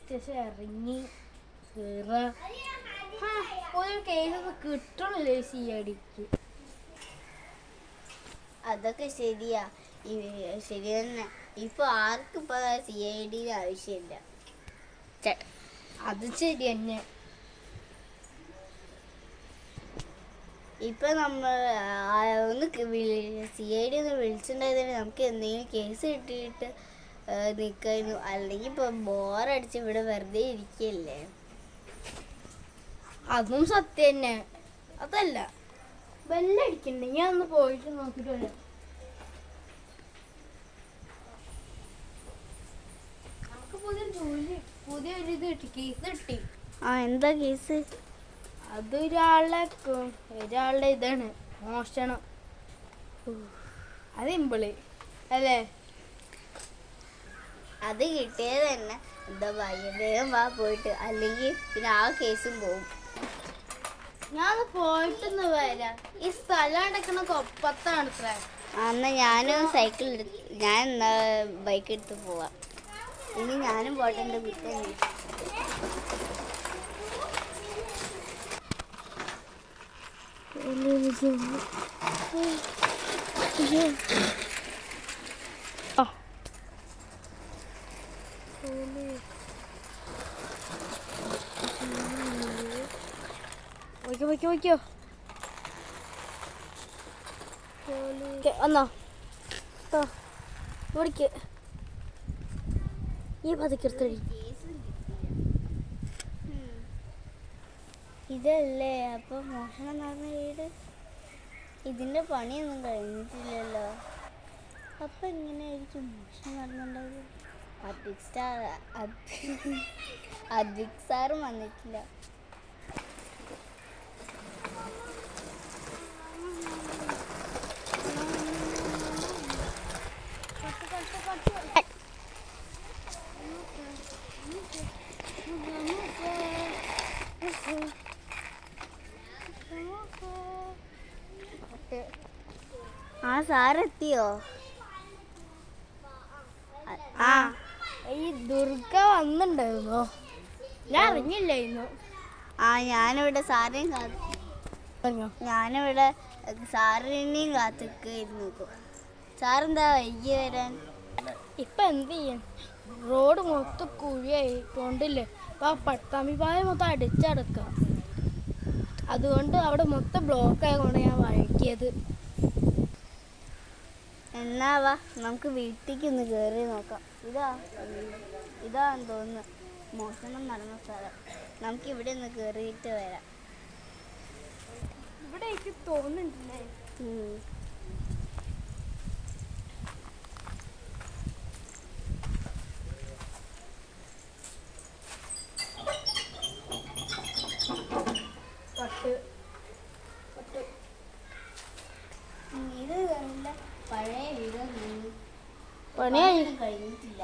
Station ഇറങ്ങി കയറുക. ഒരു കേസ് കിട്ടണില്ലേ സി ഐ ഡിക്ക്. അതൊക്കെ ശരിയാ, ശരി തന്നെ. ഇപ്പൊ ആർക്കും ഇപ്പൊ സി ഐ ഡി ആവശ്യമില്ല. അത് ശരി തന്നെ. ഇപ്പൊ നമ്മൾ ഒന്ന് സി ഐ ഡി ഒന്ന് വിളിച്ചിട്ടുണ്ടായിരുന്നെ നമുക്ക് എന്തെങ്കിലും കേസ് കിട്ടിയിട്ട് നിൽക്കായിരുന്നു. അല്ലെങ്കിൽ ഇപ്പൊ ബോറടിച്ച് ഇവിടെ വെറുതെ ഇരിക്കല്ലേ. അതും സത്യം തന്നെ. അതല്ല, ബെല്ലടിക്കണ്ടേ, ഞാൻ ഒന്ന് പോയിട്ട് നോക്കിട്ട് വരാം. നമുക്ക് പുതിയൊരു ഇത് കിട്ടി, കേസ് കിട്ടി. എന്താ കേസ്? ഒരാളുടെ ഇതാണ് മോഷണം. അത് സിമ്പിള് അല്ലേ? അത് കിട്ടിയത് തന്നെ എന്താ വേഗം വാ പോയിട്ട്, അല്ലെങ്കിൽ പിന്നെ ആ കേസും പോവും. ഞാൻ പോയിട്ടൊന്ന് വരാം. ഈ സ്ഥലം അടക്കണ കൊപ്പത്താണ്. എന്നാ ഞാനും ഞാൻ ബൈക്ക് എടുത്ത് പോവാം. ഇനി ഞാനും പോട്ടെ. എൻ്റെ കുറ്റം വയ്ക്കോ ഒന്നോ ഓടിക്ക്. ഈ പതുക്കെടുത്തടി. ഇതല്ലേ അപ്പൊ മോഷണം നടന്ന വീട്? ഇതിന്റെ പണിയൊന്നും കഴിഞ്ഞിട്ടില്ലല്ലോ. അപ്പൊ എങ്ങനെയായിരിക്കും മോഷണം നടന്നുണ്ടാവുക? അദ്വിക് സാറും വന്നിട്ടില്ല. സാറെത്തിയോ? ഈ ദുർഗ വന്നിണ്ടായിരുന്നോ? ഞാൻ അറിഞ്ഞില്ലായിരുന്നു. ഞാനിവിടെ സാറിനെയും കാത്തിരിക്കുന്നു. സാറെന്താ വൈകി വരാൻ? ഇപ്പൊ എന്ത് ചെയ്യാൻ, റോഡ് മൊത്തം കുഴിയായി കൊണ്ടില്ലേ. അപ്പൊ ആ പട്ടാമ്പി പാലം മൊത്തം അടിച്ചടക്കുക. അതുകൊണ്ട് അവിടെ മൊത്തം ബ്ലോക്ക് ആയതുകൊണ്ട് ഞാൻ വഴക്കിയത്. എന്നാവാ നമുക്ക് വീട്ടിലേക്ക് ഒന്ന് കയറി നോക്കാം. ഇതാന്ന് തോന്നുന്നു മോഷണം നടന്ന സ്ഥലം. നമുക്ക് ഇവിടെ ഒന്ന് കയറിയിട്ട് വരാം. ഇവിടെ എനിക്ക് തോന്നുന്നുണ്ടല്ലേ. ഇത് നല്ല പഴയ വീട് കഴിഞ്ഞിട്ടില്ല.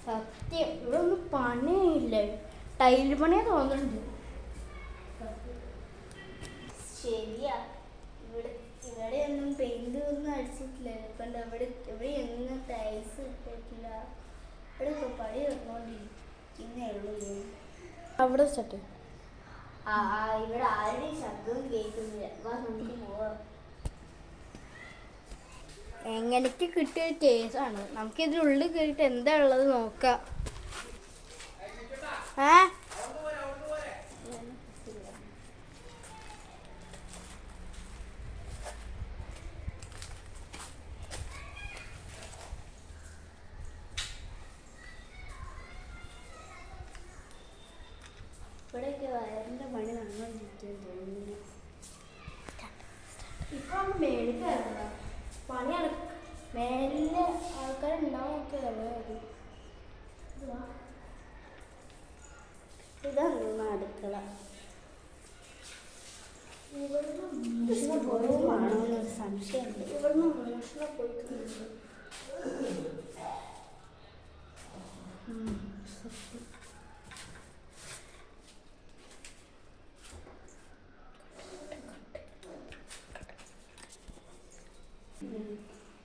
സത്യം ഇവിടെ ഒന്നും പണിയില്ല. ടൈൽ പണിയാ തോന്നുന്നുണ്ട്. ശരിയാ, ഇവിടെ ഒന്നും പെയിന്റ് ഒന്നും അടിച്ചിട്ടില്ല. കണ്ട ഇവിടെ ഒന്നും ടൈൽസ് ഇട്ടിട്ടില്ല. ഇവിടെ പണി നടന്നുകൊണ്ടിരിക്കുന്നേ ഉള്ളൂ. അവിടെ സെറ്റ്. ഇവിടെ ആരുടെയും ശബ്ദവും കേൾക്കുന്നില്ല. നമുക്ക് പോവാം. എങ്ങനെയൊക്കെ കിട്ടിയൊരു കേസാണ്. നമുക്കിതിനുള്ളിൽ കയറിയിട്ട് എന്താ ഉള്ളത് നോക്കാം. ഇവിടെയൊക്കെ വയറിന്റെ പണി നടന്നുകൊണ്ടിരിക്കാൻ തോന്നുന്നു. ഇപ്പൊ മേളിൽ കയറണ്ട, പണിയാണ്. മേലില് ആൾക്കാരുണ്ടാവുമൊക്കെ. ഇതാണ് അടുക്കള. ഇവിടുന്ന് പോകാനൊരു സംശയമുണ്ട്. ഇവിടുന്ന് മോഷണം പോയിട്ടുണ്ട്.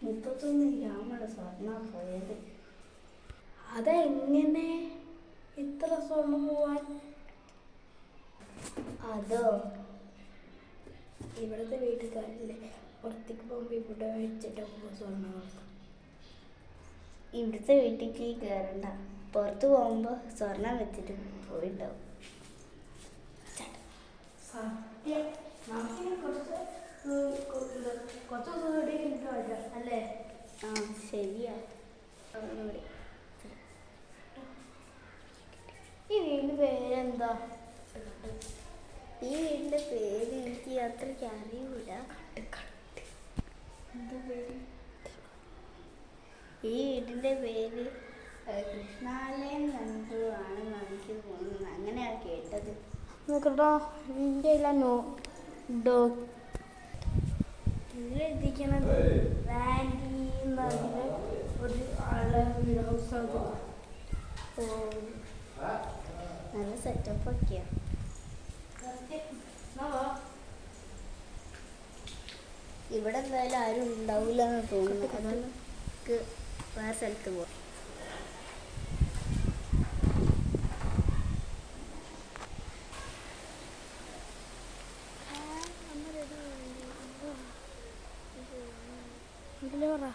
$31 ഗ്രാമുള്ള സ്വർണ്ണ പോയത്. അതെങ്ങനെ? സ്വർണ്ണം പോവാൻ? അതോ ഇവിടുത്തെ വീട്ടുകാരില്ലേ പുറത്തേക്ക് പോകുമ്പോൾ ഇവിടെ വെച്ചിട്ട് പോകുമ്പോൾ സ്വർണ്ണം കൊടുക്കും. ഇവിടുത്തെ വീട്ടിലേക്ക് കയറണ്ട, പുറത്ത് പോകുമ്പോൾ സ്വർണം വെച്ചിട്ട് പോയിണ്ടാവും. സത്യം നമുക്കിനി കുറച്ച് ദിവസം കൂടി കിട്ടുമല്ലോ അല്ലേ? ആ ശരിയാ. ഒന്നുകൂടി. ഈ വീടിൻ്റെ പേരെന്താ? ഈ വീടിൻ്റെ പേര് എനിക്ക് അത്രയ്ക്ക് അറിയൂല. എന്താ പേര്? ഈ വീടിൻ്റെ പേര് കൃഷ്ണാലയം എന്തോ ആണെന്ന് എനിക്ക് തോന്നുന്നത്. അങ്ങനെയാണ് കേട്ടത്. നോക്കട്ടോ, എൻ്റെ ഇതിലെത്തിക്കണത് റാൻഡി എന്ന് പറഞ്ഞ ഒരു ആളെ വീട് ഹൗസ് അത്. ഓ, നല്ല സെറ്റപ്പൊക്കെയാണ്. ഇവിടെ എന്തായാലും ആരും ഉണ്ടാവില്ല എന്ന് തോന്നുന്നു. അതുകൊണ്ട് നമുക്ക് വേറെ സ്ഥലത്ത് പോവാം. ഇതില് പറ